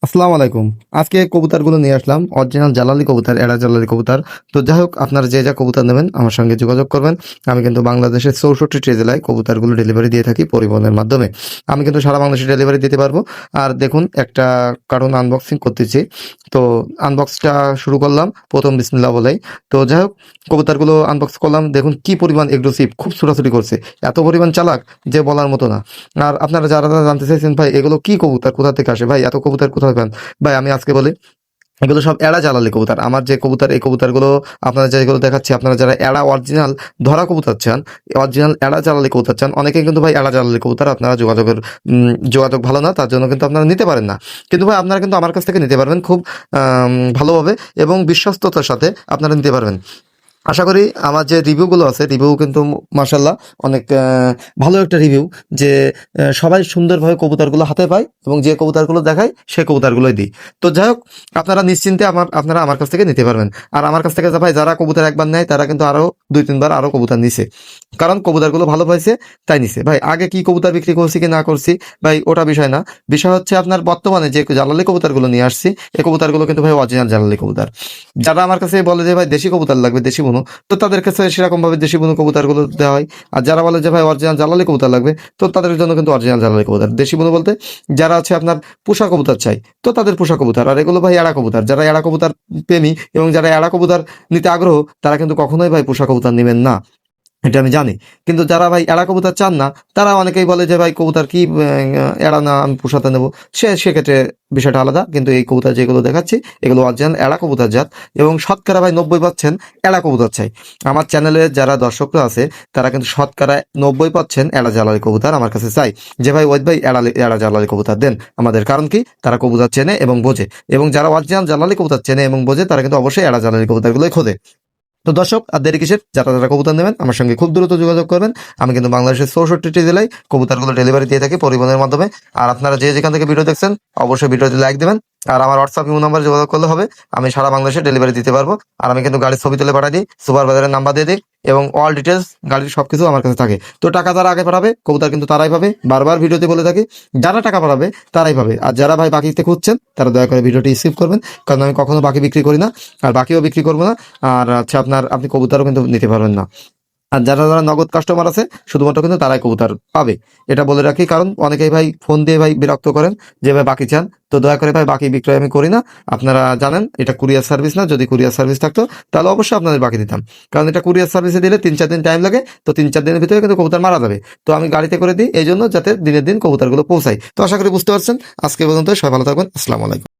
আসসালামু আলাইকুম। আজকে কবুতরগুলো নিয়ে আসলাম অরিজিনাল জালালি কবুতর, এড়া জালালি কবুতর। তো যাই হোক, আপনারা যে যা কবুতর নেবেন আমার সঙ্গে যোগাযোগ করবেন। আমি কিন্তু বাংলাদেশের 64টি জেলায় কবুতরগুলো ডেলিভারি দিয়ে থাকি পরিবহনের মাধ্যমে। আমি কিন্তু সারা বাংলাদেশে ডেলিভারি দিতে পারবো। আর দেখুন, একটা কার্টুন আনবক্সিং করতেছি। তো আনবক্সটা শুরু করলাম প্রথম বিসমিল্লাহ বলেই। তো যাই হোক, কবুতরগুলো আনবক্স করলাম। দেখুন কি পরিমাণ এগ্রেসিভ, খুব ছোটাছুটি করছে, এত পরিমাণ চালাক যে বলার মতো না। আর আপনারা যারা যারা জানতে চাইছেন ভাই এগুলো কি কবুতর, কোথা থেকে আসে, ভাই এত কবুতর কোথায় পান, ভাই আমি আজকে বলি এগুলো সব এড়া জালালি কবুতর। আমার যে কবুতর, এই কবুতরগুলো আপনারা যেগুলো দেখাচ্ছি, আপনারা যারা এড়া অরিজিনাল ধরা কবুতর চান, অরিজিনাল এড়া জালালি কবুতর চান, অনেকে কিন্তু ভাই এড়া জালালি কবুতর আপনারা যোগাযোগ ভালো না, তার জন্য কিন্তু আপনারা নিতে পারেন না। কিন্তু ভাই আপনারা কিন্তু আমার কাছ থেকে নিতে পারবেন খুব ভালোভাবে এবং বিশ্বস্ততার সাথে আপনারা নিতে পারবেন। আশা করি আমার যে রিভিউগুলো আছে, রিভিউ কিন্তু মার্শাল্লাহ অনেক ভালো একটা রিভিউ, যে সবাই সুন্দরভাবে কবুতরগুলো হাতে পায় এবং যে কবুতরগুলো দেখায় সে কবুতরগুলোই দিই। তো যাই হোক, আপনারা নিশ্চিন্তে আপনারা আমার কাছ থেকে নিতে পারবেন। আর আমার কাছ থেকে ভাই যারা কবুতর একবার নেয় তারা কিন্তু আরও 2-3 বার আরও কবুতর নিছে, কারণ কবুতরগুলো ভালো পাইছে তাই নিছে। ভাই আগে কি কবুতর বিক্রি করছি কি না করছি ভাই ওটা বিষয় না, বিষয় হচ্ছে আপনার বর্তমানে যে জালালি কবুতরগুলো নিয়ে আসছি, এই কবুতরগুলো কিন্তু ভাই অরিজিনাল জালালি কবুতর। যারা আমার কাছে বলে যে ভাই দেশি কবুতর লাগবে, দেশি বুনো, তো তাদের কাছে সেরকম ভাবে দেশি বুনো কবুতরগুলো দেওয়া হয়। আর যারা বলে যে ভাই অরিজিনাল জালালি কবুতর লাগবে, তো তাদের জন্য কিন্তু অরিজিনাল জালালি কবুতর। দেশি বুনো বলতে যারা আছে আপনার পোষা কবুতর চাই, তো তাদের পোষা কবুতর। আর এগুলো ভাই এড়া কবুতর, যারা এড়া কবুতর প্রেমী এবং যারা এড়া কবুতর নিতে আগ্রহ, তারা কিন্তু কখনোই ভাই পোষা কবুতর নেবেন না, এটা আমি জানি। কিন্তু যারা ভাই এড়া কবুতর চান না, তারা অনেকেই বলে যে ভাই কবুতর কি এড়া না আমি পোষাতে নেবো, সেক্ষেত্রে বিষয়টা আলাদা। কিন্তু এই কবুতর যেগুলো দেখাচ্ছি এগুলো অরিজিনাল এড়া কবুতর জাত, এবং শতকরা ভাই 90% এড়া কবুতর চাই। আমার চ্যানেলে যারা দর্শকরা আছে তারা কিন্তু শতকরা 90% এড়া জালালি কবুতর আমার কাছে চাই, যে ভাই ওই ভাই এড়া জালালি কবুতর দেন আমাদের। কারণ কি, তারা কবুতর চেনে এবং বোঝে, এবং যারা অরিজিনাল জালালি কবুতর চেনে এবং বোঝে তারা কিন্তু অবশ্যই এড়া জালালি কবুতরগুলোই খোঁজে। তো দর্শক, আর দেরি কিসের, যারা যারা কবুতর নেবেন আমার সঙ্গে খুব দ্রুত যোগাযোগ করবেন। আমি কিন্তু বাংলাদেশের 64টি জেলায় কবুতরগুলো ডেলিভারি দিয়ে থাকি পরিবহনের মাধ্যমে। আর আপনারা যে যেখান থেকে ভিডিও দেখছেন অবশ্যই ভিডিওতে লাইক দেবেন। আর আমার হোয়াটসঅ্যাপ ইমো নাম্বার যোগাযোগ করলে হবে, আমি সারা বাংলাদেশে ডেলিভারি দিতে পারবো। আর আমি কিন্তু গাড়ির ছবি তুলে পাঠিয়ে দিই, সুপার বাজারের নাম্বার দিয়ে দিই, এবং অল ডিটেলস গাড়ির সবকিছু আমার কাছে থাকে। তো টাকা যারা আগে পাঠাবে কবুতর কিন্তু তারাই পাবে, বারবার ভিডিওতে বলে থাকি, যারা টাকা পাঠাবে তারাই পাবে। আর যারা ভাই বাকিতে খুঁজছেন তারা দয়া করে ভিডিওটি স্কিপ করবেন, কারণ আমি কখনো বাকি বিক্রি করি না, আর বাকিও বিক্রি করবো না। আর আচ্ছা, আপনি কবুতরও কিন্তু নিতে পারবেন না। আর যারা যারা নগদ কাস্টমার আছে শুধুমাত্র কিন্তু তারাই কবুতর পাবে, এটা বলে রাখি। কারণ অনেকেই ভাই ফোন দিয়ে ভাই বিরক্ত করেন যে ভাই বাকি চান, তো দয়া করে ভাই বাকি বিক্রয় আমি করি না। আপনারা জানেন এটা কুরিয়ার সার্ভিস না, যদি কুরিয়ার সার্ভিস থাকতো তাহলে অবশ্যই আপনাদের বাকি দিতাম। কারণ এটা কুরিয়ার সার্ভিসে দিলে 3-4 দিন টাইম লাগে, তো 3-4 দিনের ভিতরে কিন্তু কবুতর মারা যাবে। তো আমি গাড়িতে করে দিই এই জন্য, যাতে দিনের দিন কবুতরগুলো পৌঁছায়। তো আশা করি বুঝতে পারছেন। আজকে পর্যন্ত সবাই ভালো থাকবেন। আসসালামু আলাইকুম।